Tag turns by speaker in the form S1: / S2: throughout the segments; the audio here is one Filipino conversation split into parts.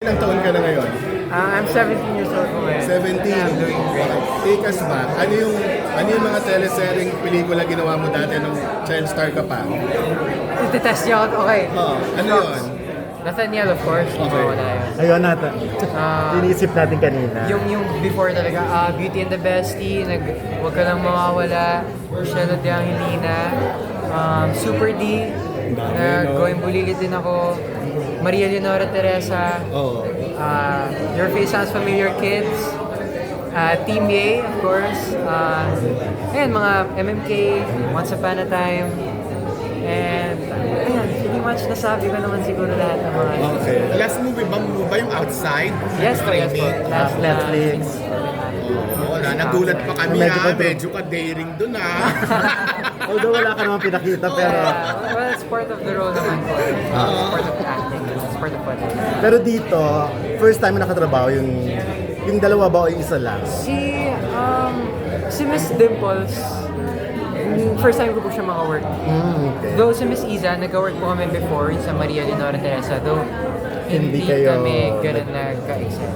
S1: Ilang taon ka na ngayon?
S2: I'm 17 years old po ngayon.
S1: 17.
S2: I'm doing great.
S1: Take us back. Ano yung mga telesereng pelikula ginawa mo dati nung child star ka pa?
S2: Iti-test niyo ako. Okay.
S1: Ano yun?
S2: Nathaniel, of course.
S1: Okay.
S2: Wala yun.
S3: Ayun natin. Iniisip natin kanina.
S2: Yung before talaga, Beauty and the Bestie, Huwag Ka Lang Mawawala, Michelle de Angelina, Super D, Going Bulilit din ako, Maria Leonora Teresa,
S1: Oo.
S2: Your Face Sounds Familiar Kids, Team Yay, of course, ayan, mga MMK, Once Upon a Time, and ayan, pretty much nasabi ko naman siguro lahat ng mga
S1: Okay.
S4: Last movie mo ba yung Outside?
S2: Yes po, yes po. Last
S3: Netflix.
S4: Oo, nagulat pa kami
S3: Medyo
S4: ha.
S3: ka-
S4: Medyo ka daring dun ha.
S3: Although wala ka naman pinakita, pero...
S2: Well, it's part of the role naman po. It's part of the acting. It's part of what
S3: Pero dito, first time na nakatrabaho yung dalawa ba o yung isa lang?
S2: Si Miss Dimples, first time ko po siya maka-work.
S3: Okay.
S2: Though si Miss Iza, nag-work po kami before sa Maria Leonora Teresa. Though
S3: Hindi
S2: hindi
S3: kayo-
S2: kami ganun nagka-excel.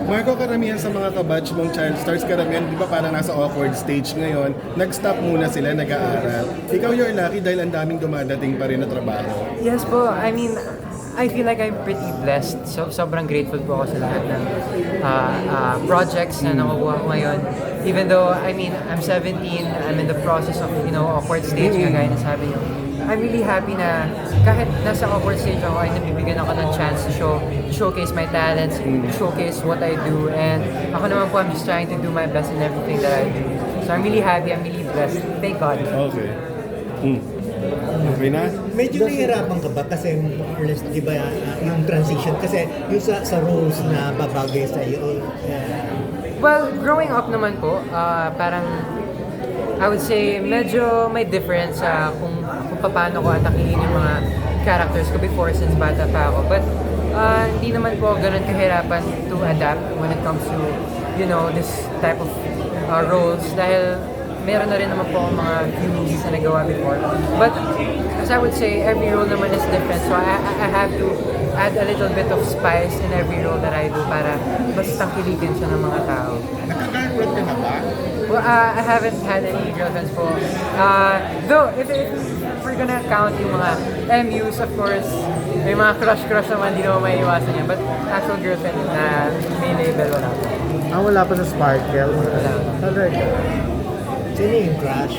S1: Marco, karamihan sa mga kabatch mong child stars, karamihan, di ba parang nasa awkward stage ngayon, nag-stop muna sila, nag-aaral. Ikaw you're lucky dahil ang daming dumadating pa rin na trabaho.
S2: Yes po, I mean, I feel like I'm pretty blessed. So, sobrang grateful po ako sa lahat ng projects na nakukuha ko ngayon. Even though, I mean, I'm 17, I'm in the process of, awkward stage, kagaya na sabi niyo. I'm really happy na kahit nasa awkward stage ako ay nabibigyan ako ng chance to showcase my talents, to showcase what I do, and ako naman po, I'm just trying to do my best in everything that I do. So I'm really happy, I'm really blessed. Thank God.
S1: Okay. Okay na?
S5: Medyo nahihirapan ka ba kasi more or less, di ba, yung transition kasi yung sa roles na babagay sa iyo.
S2: Well, growing up naman po, parang I would say medyo may difference sa kung paano ko atakihin yung mga characters ko before since bata pa ako. But hindi naman po ganun kahirapan to adapt when it comes to, this type of roles dahil meron na rin naman po akong mga few movies na nagawa before. But as I would say, every role naman is different. So I have to add a little bit of spice in every role that I do para mas tangkilikin siya ng mga tao.
S4: Nagka-girlfriend ka na ba?
S2: Well, I haven't had any girlfriends po. Though, if we're gonna count yung mga MUs, of course, may mga crush naman, di naman may iwasan yan. But actual girlfriend na may label, wala po.
S3: Wala pa sa Sparkle.
S2: Wala.
S3: Talaga.
S5: Sino yung crush?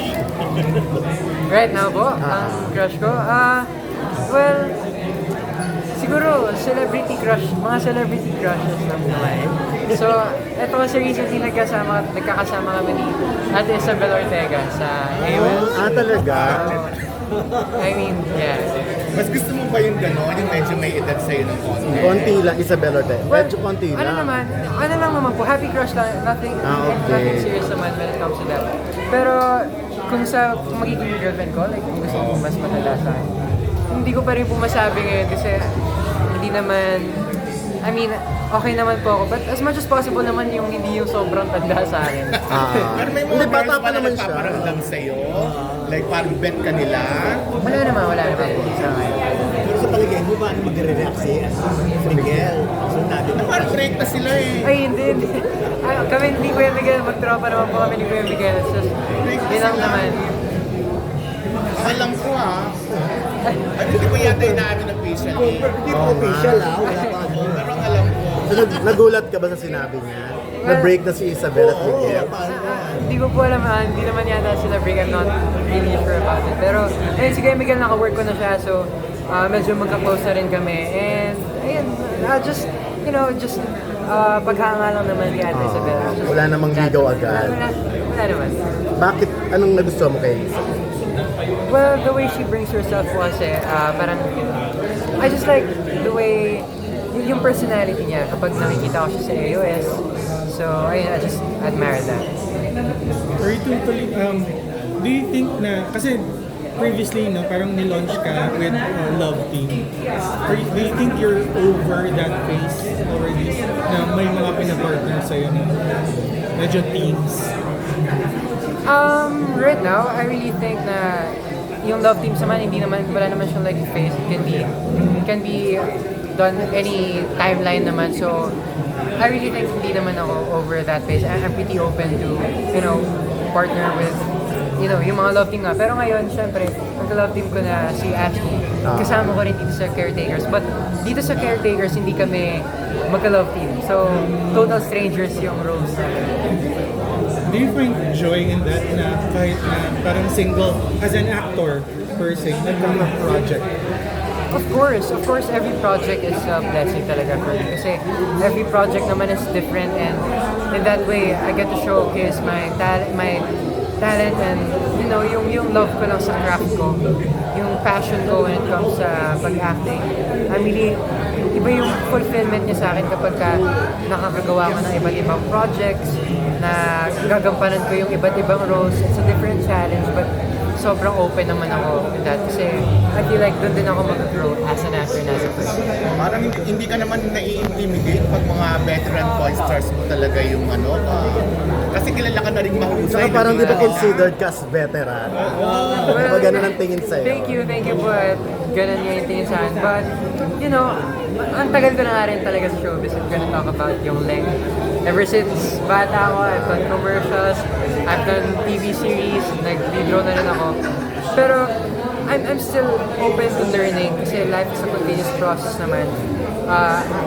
S2: Right now po, ang crush ko, well, siguro, celebrity crush, mga celebrity crushes lang naman. So, eto kasi recently nagkakasama kami ni Ate Isabel Ortega sa AOL.
S3: Talaga?
S2: I mean, yeah.
S4: Mas gusto mo ba yung gano'n? Yung medyo may edad sa'yo ng konti?
S3: Konti lang, Isabel Ortega.
S2: Well,
S3: Medyo konti lang.
S2: ano lang naman po, happy crush lang, nothing
S3: Okay.
S2: serious naman when it comes to that. Pero, kung magiging girlfriend ko, like, kung gusto ko mas matanda sa akin, hindi ko pa rin po masabi ngayon kasi hindi naman, I mean, okay naman po ako. But as much as possible naman hindi yung sobrang tanda sa akin.
S4: Pero may
S3: Hindi,
S4: mga
S3: bata
S4: girls
S3: pa
S4: pa na
S3: naman siya.
S4: nagpaparamdam sa'yo? Like parang bet ka nila?
S2: Wala naman po sa akin.
S5: Pero sa palagay mo, paano magre-react si Miguel? So natin na
S4: Heartbreak na sila eh.
S2: Ay, hindi. Kami ni Kuya Miguel, magtropa naman po kami ni Kuya Miguel. It's just, yun lang naman.
S4: Alam ko hindi ko yata inaamin ng patient eh.
S5: Hindi po official wala pa ano.
S4: Pero alam ko.
S3: So, nagulat ka ba sa sinabi niya? Na-break na si Isabel at Miguel?
S2: Hindi ko po alam, hindi naman yata sila break. I'm not really sure about it. Pero, ayun, si Kuya Miguel, naka-work ko na siya. So, medyo magka-close na rin kami. And, ayun, just paghanga lang naman ni Ate Isabel. Just
S3: Wala namang ligaw agad.
S2: Wala naman.
S3: Bakit? Anong nagustuhan mo kay Isabel?
S2: Well, the way she brings herself was parang, I just like the way, yung personality niya kapag nakikita ko siya sa AOS. So, I just admire that.
S6: Are you totally, do you think na, kasi previously, parang nilaunch ka with Love Team. Do you think you're over that phase already? Na may mga pinapartner sa'yo na medyo teams?
S2: Right now, I really think na yung Love Teams naman, wala naman siyang like phase. It can be done any timeline naman. So, I really think hindi naman ako over that phase. I'm pretty open to, partner with, yung mga love team nga. Pero ngayon, syempre, mag-love team ko na si Ashley. Kasama ko rin dito sa Caretakers. But dito sa Caretakers, hindi kami magka-love team. So, total strangers yung roles namin.
S6: Do you find joy in that na kahit na parang single, as an actor per se, nagkaka-project?
S2: Of course, every project is a blessing talaga for me. Kasi every project naman is different, and in that way, I get to showcase my talent and yung love ko lang sa craft ko, yung passion ko when it comes sa pag-acting. Iba yung fulfillment niya sa akin kapag nakakagawa ko ng iba't ibang projects, na gagampanan ko yung iba't ibang roles. It's a different challenge, but sobrang open naman ako with that kasi I feel like doon din ako mag-grow as an actor and as a person.
S4: Parang hindi ka naman nai-intimidate pag mga veteran voice stars mo talaga yung kasi kilala ka na rin mahusay.
S3: Saka parang di ba considered ka as veteran? Diba ganun ang tingin sa'yo?
S2: Thank you po at ganun yung tingin sa akin. But, ang tagal ko na nga rin talaga sa showbiz if gonna talk about yung length. Ever since bata ako, I've done commercials, I've done TV series, nag-video na rin ako. Pero, I'm still open to learning kasi life is a continuous process naman.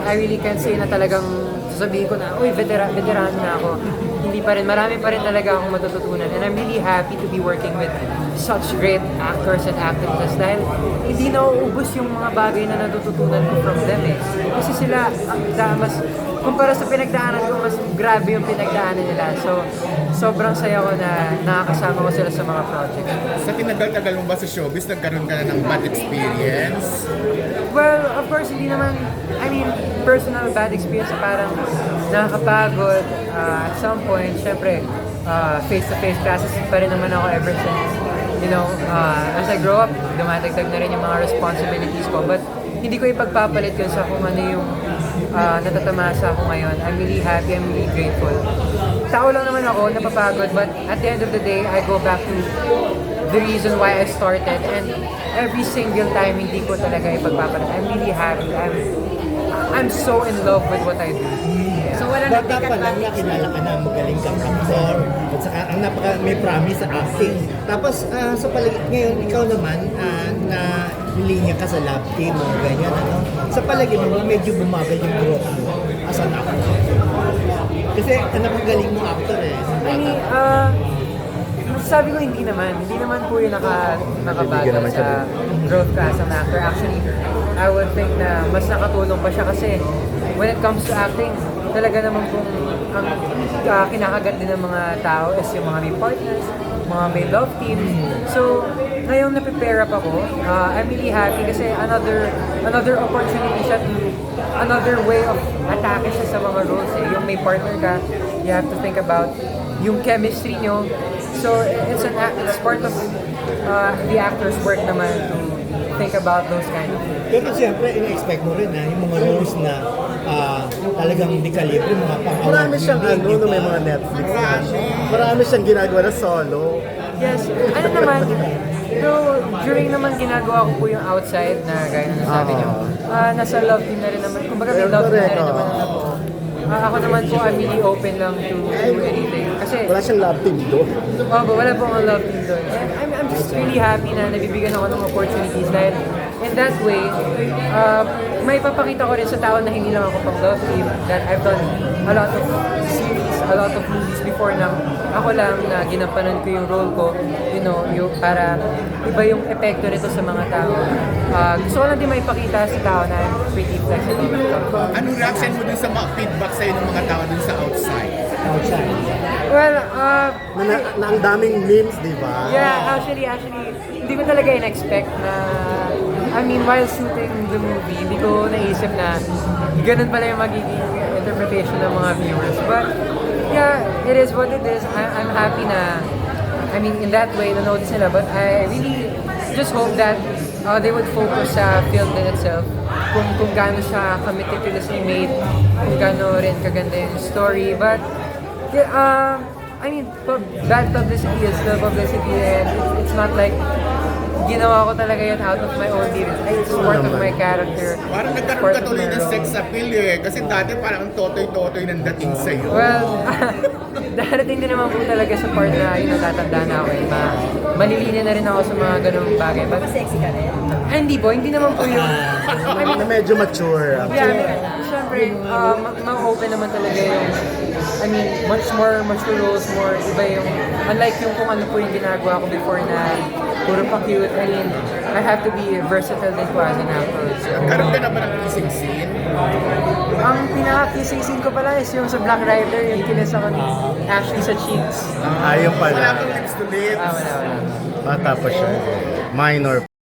S2: I really can't say na talagang sasabihin ko na, uy, veteran na ako. Hindi pa rin, marami pa rin talaga akong matututunan. And I'm really happy to be working with such great actors and actresses dahil hindi nauubos yung mga bagay na natututunan ko from them eh. Kasi sila, mas, kumpara sa pinagdaanan ko, mas grabe yung pinagdaanan nila. So, sobrang saya ko na nakakasama ko sila sa mga projects.
S4: Sa tinagal-tagal mo ba sa showbiz, nagkaroon ka na ng bad experience?
S2: Well, of course, hindi naman, personal bad experience parang nakakapagod. At some point, syempre, face-to-face classes pa rin naman ako ever since. As I grow up, dumatagdag na rin yung mga responsibilities ko. But hindi ko ipagpapalit yun sa kung ano yung natatamasa ako ngayon. I'm really happy, I'm really grateful. Tao lang naman ako, napapagod, but at the end of the day, I go back to the reason why I started, and every single time hindi ko talaga ipagpapalit. I'm really happy. I'm so in love with what I do.
S5: So wala na pa lang nakilala ka na magaling kang actor at saka ang may promise sa acting. Tapos sa palagay ngayon ikaw naman na linya ka sa lab team o ganyan Sa palagay mo medyo bumagal yung growth mo as an actor. Kasi napagaling mo actor eh.
S2: Sabi ko hindi naman po yung nakabagal sa growth ka as an actor. Actually, I would think na mas nakatulong pa siya kasi when it comes to acting, talaga naman kung ang kinakagat din ng mga tao is yung mga may partners, mga may love team. So, ngayong na-prepare up ako, I'm really happy kasi another opportunity siya to, another way of attacking siya sa mga roles eh. Yung may partner ka, you have to think about yung chemistry nyo. So, it's part of the actor's work naman to think about those kind of things.
S5: Pero siyempre, in-expect mo rin na yung mga roles na talagang hindi kalibre, mga pang-award.
S3: Marami siyang may mga Netflix na. Marami siyang ginagawa na solo.
S2: Yes, naman, during naman ginagawa ko po yung outside na gaya na nasabi niyo. Nasa love team na rin naman. Kumbaga may love team na rin naman ako. Ako naman po, I'm really open lang to do anything. Kasi,
S3: Wala siyang love team doon.
S2: wala po akong love team doon. And I'm just really happy na nabibigyan ako ng opportunities dahil in that way, may papakita ko rin sa tao na hindi lang ako pang love team, that I've done a lot of series, a lot of movies before na ako lang na ginampanan ko yung role ko, yung para iba yung epekto nito sa mga tao. Gusto ko lang din maipakita sa tao na I'm pretty flexible.
S4: Anong reaction mo dun sa mga feedback sa'yo ng mga tao dun sa outside?
S2: Well,
S3: Na ang daming memes, di ba?
S2: yeah, actually, hindi ko talaga in-expect na, while shooting the movie, hindi ko naisip na ganun pala yung magiging interpretation ng mga viewers. But, yeah, it is what it is. I'm happy na, in that way, na-notice nila. But I really just hope that they would focus sa film in itself. Kung gaano siya ka-meticulously made, kung gaano rin kaganda yung story. But, yeah, bad publicity is still publicity, and it's not like ginawa ko talaga yun out of my own means. It's part of my character.
S4: Parang nagkaroon
S2: part
S4: ka
S2: of
S4: tuloy
S2: my
S4: ng
S2: role.
S4: sex appeal eh. Kasi dati parang ang totoy-totoy ng dating sa'yo.
S2: Well, darating din naman po talaga sa part na yun, natatanda na ako. Malilinya na rin ako sa mga ganung bagay. But,
S7: Sexy ka rin.
S2: hindi po, hindi naman po yung... I mean,
S3: Na medyo mature.
S2: yeah, syempre, ma-open naman talaga yung... I mean, much more mature roles, more iba yung... Unlike yung kung ano po yung ginagawa ko before na puro pa cute. I mean, I have to be versatile din po as an actor. So,
S4: Karoon ka naman ng kissing scene.
S2: ang pinaka-kissing scene ko pala is yung sa Black Rider, yung kinis ako ni Ashley sa cheeks.
S3: Ayun
S4: Wala
S3: pala.
S4: kang lips to lips.
S2: Wala.
S3: Bata pa siya. Minor